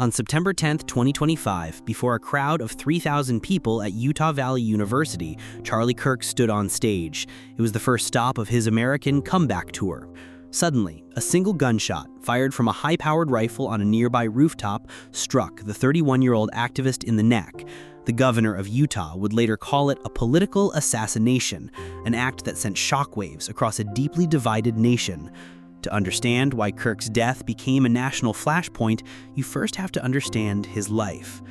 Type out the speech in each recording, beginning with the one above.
On September 10, 2025, before a crowd of 3,000 people at Utah Valley University, Charlie Kirk stood on stage. It was the first stop of his American comeback tour. Suddenly, a single gunshot, fired from a high-powered rifle on a nearby rooftop, struck the 31-year-old activist in the neck. The governor of Utah would later call it a political assassination, an act that sent shockwaves across a deeply divided nation. To understand why Kirk's death became a national flashpoint, you first have to understand his life.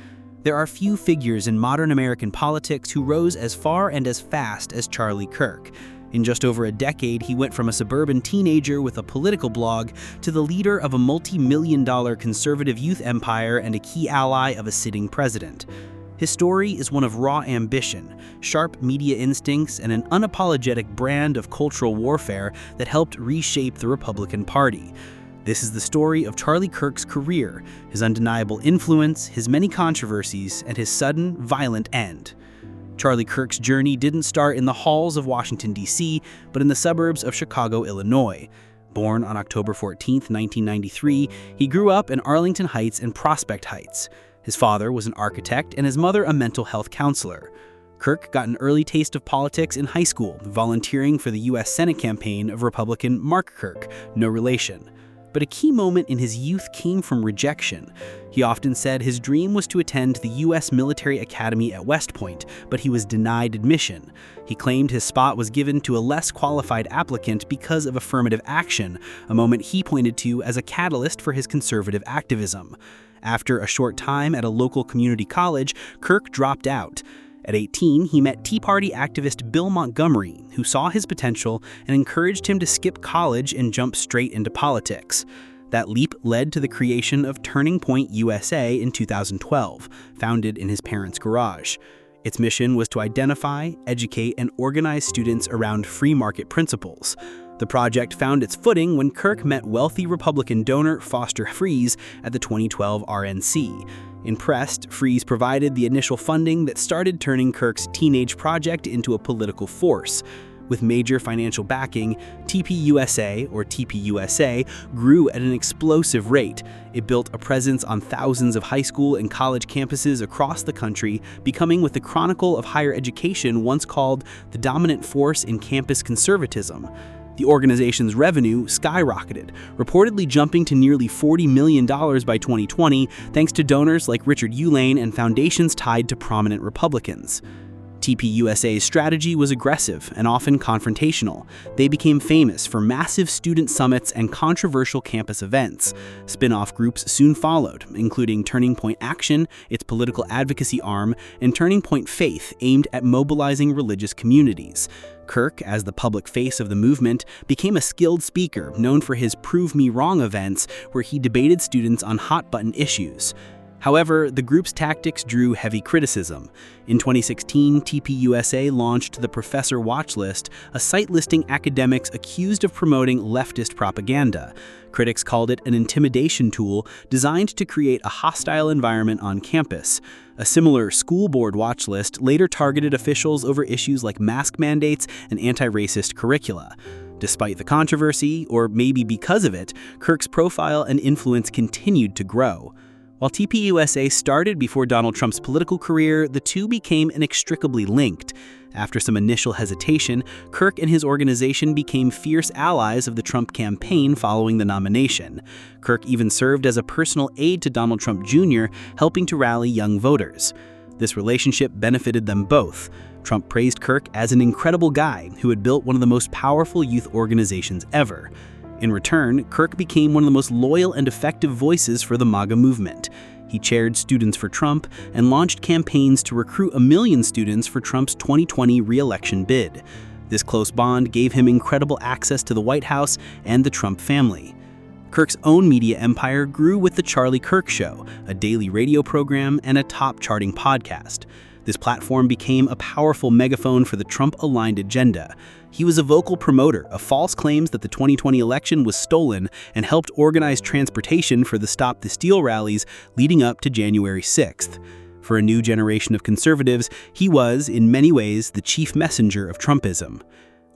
There are few figures in modern American politics who rose as far and as fast as Charlie Kirk. In just over a decade, he went from a suburban teenager with a political blog to the leader of a multi-million-dollar conservative youth empire and a key ally of a sitting president. His story is one of raw ambition, sharp media instincts, and an unapologetic brand of cultural warfare that helped reshape the Republican Party. This is the story of Charlie Kirk's career, his undeniable influence, his many controversies, and his sudden, violent end. Charlie Kirk's journey didn't start in the halls of Washington, D.C., but in the suburbs of Chicago, Illinois. Born on October 14, 1993, he grew up in Arlington Heights and Prospect Heights. His father was an architect and his mother a mental health counselor. Kirk got an early taste of politics in high school, volunteering for the U.S. Senate campaign of Republican Mark Kirk, no relation. But a key moment in his youth came from rejection. He often said his dream was to attend the U.S. Military Academy at West Point, but he was denied admission. He claimed his spot was given to a less qualified applicant because of affirmative action, a moment he pointed to as a catalyst for his conservative activism. After a short time at a local community college, Kirk dropped out. At 18, he met Tea Party activist Bill Montgomery, who saw his potential and encouraged him to skip college and jump straight into politics. That leap led to the creation of Turning Point USA in 2012, founded in his parents' garage. Its mission was to identify, educate, and organize students around free market principles. The project found its footing when Kirk met wealthy Republican donor Foster Friess at the 2012 RNC. Impressed, Friess provided the initial funding that started turning Kirk's teenage project into a political force. With major financial backing, TPUSA, or TPUSA, grew at an explosive rate. It built a presence on thousands of high school and college campuses across the country, becoming what the Chronicle of Higher Education once called the dominant force in campus conservatism. The organization's revenue skyrocketed, reportedly jumping to nearly $40 million by 2020, thanks to donors like Richard Uihlein and foundations tied to prominent Republicans. TPUSA's strategy was aggressive and often confrontational. They became famous for massive student summits and controversial campus events. Spin-off groups soon followed, including Turning Point Action, its political advocacy arm, and Turning Point Faith, aimed at mobilizing religious communities. Kirk, as the public face of the movement, became a skilled speaker known for his Prove Me Wrong events, where he debated students on hot-button issues. However, the group's tactics drew heavy criticism. In 2016, TPUSA launched the Professor Watch List, a site listing academics accused of promoting leftist propaganda. Critics called it an intimidation tool designed to create a hostile environment on campus. A similar school board watch list later targeted officials over issues like mask mandates and anti-racist curricula. Despite the controversy, or maybe because of it, Kirk's profile and influence continued to grow. While TPUSA started before Donald Trump's political career, the two became inextricably linked. After some initial hesitation, Kirk and his organization became fierce allies of the Trump campaign following the nomination. Kirk even served as a personal aide to Donald Trump Jr., helping to rally young voters. This relationship benefited them both. Trump praised Kirk as an incredible guy who had built one of the most powerful youth organizations ever. In return, Kirk became one of the most loyal and effective voices for the MAGA movement. He chaired Students for Trump and launched campaigns to recruit 1 million students for Trump's 2020 re-election bid. This close bond gave him incredible access to the White House and the Trump family. Kirk's own media empire grew with The Charlie Kirk Show, a daily radio program and a top-charting podcast. This platform became a powerful megaphone for the Trump-aligned agenda. He was a vocal promoter of false claims that the 2020 election was stolen and helped organize transportation for the Stop the Steal rallies leading up to January 6th. For a new generation of conservatives, he was, in many ways, the chief messenger of Trumpism.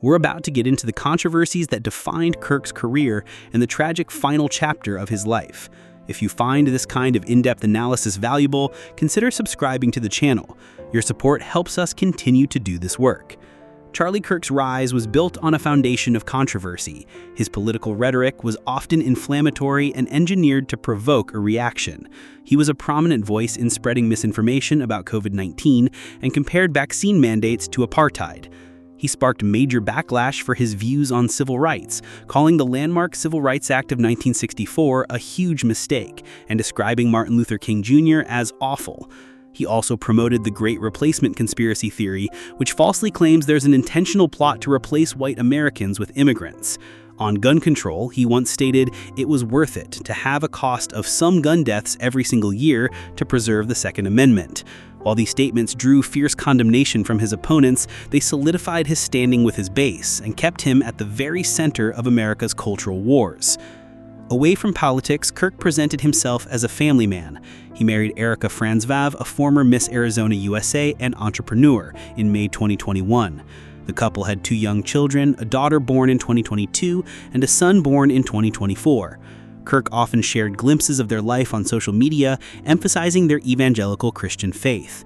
We're about to get into the controversies that defined Kirk's career and the tragic final chapter of his life. If you find this kind of in-depth analysis valuable, consider subscribing to the channel. Your support helps us continue to do this work. Charlie Kirk's rise was built on a foundation of controversy. His political rhetoric was often inflammatory and engineered to provoke a reaction. He was a prominent voice in spreading misinformation about COVID-19 and compared vaccine mandates to apartheid. He sparked major backlash for his views on civil rights, calling the landmark Civil Rights Act of 1964 a huge mistake and describing Martin Luther King Jr. as awful. He also promoted the Great Replacement conspiracy theory, which falsely claims there's an intentional plot to replace white Americans with immigrants. On gun control, he once stated it was worth it to have a cost of some gun deaths every single year to preserve the Second Amendment. While these statements drew fierce condemnation from his opponents, they solidified his standing with his base and kept him at the very center of America's cultural wars. Away from politics, Kirk presented himself as a family man. He married Erica Franzvav, a former Miss Arizona USA and entrepreneur, in May 2021. The couple had 2 young children, a daughter born in 2022 and a son born in 2024. Kirk often shared glimpses of their life on social media, emphasizing their evangelical Christian faith.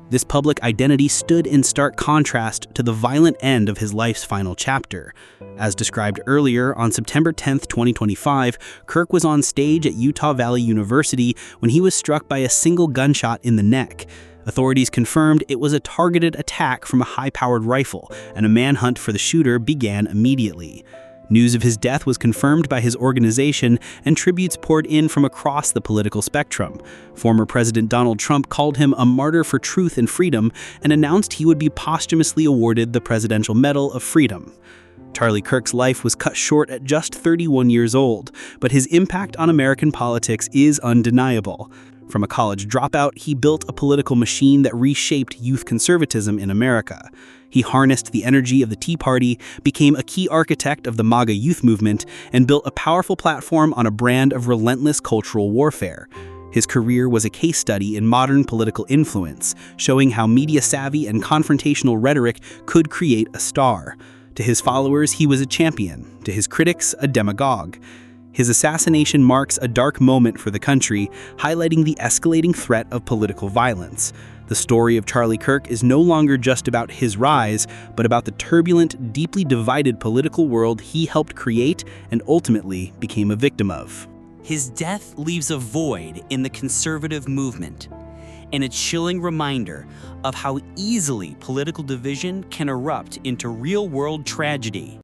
This public identity stood in stark contrast to the violent end of his life's final chapter. As described earlier, on September 10, 2025, Kirk was on stage at Utah Valley University when he was struck by a single gunshot in the neck. Authorities confirmed it was a targeted attack from a high-powered rifle, and a manhunt for the shooter began immediately. News of his death was confirmed by his organization, and tributes poured in from across the political spectrum. Former President Donald Trump called him a martyr for truth and freedom and announced he would be posthumously awarded the Presidential Medal of Freedom. Charlie Kirk's life was cut short at just 31 years old, but his impact on American politics is undeniable. From a college dropout, he built a political machine that reshaped youth conservatism in America. He harnessed the energy of the Tea Party, became a key architect of the MAGA youth movement, and built a powerful platform on a brand of relentless cultural warfare. His career was a case study in modern political influence, showing how media-savvy and confrontational rhetoric could create a star. To his followers, he was a champion. To his critics, a demagogue. His assassination marks a dark moment for the country, highlighting the escalating threat of political violence. The story of Charlie Kirk is no longer just about his rise, but about the turbulent, deeply divided political world he helped create and ultimately became a victim of. His death leaves a void in the conservative movement, and a chilling reminder of how easily political division can erupt into real-world tragedy.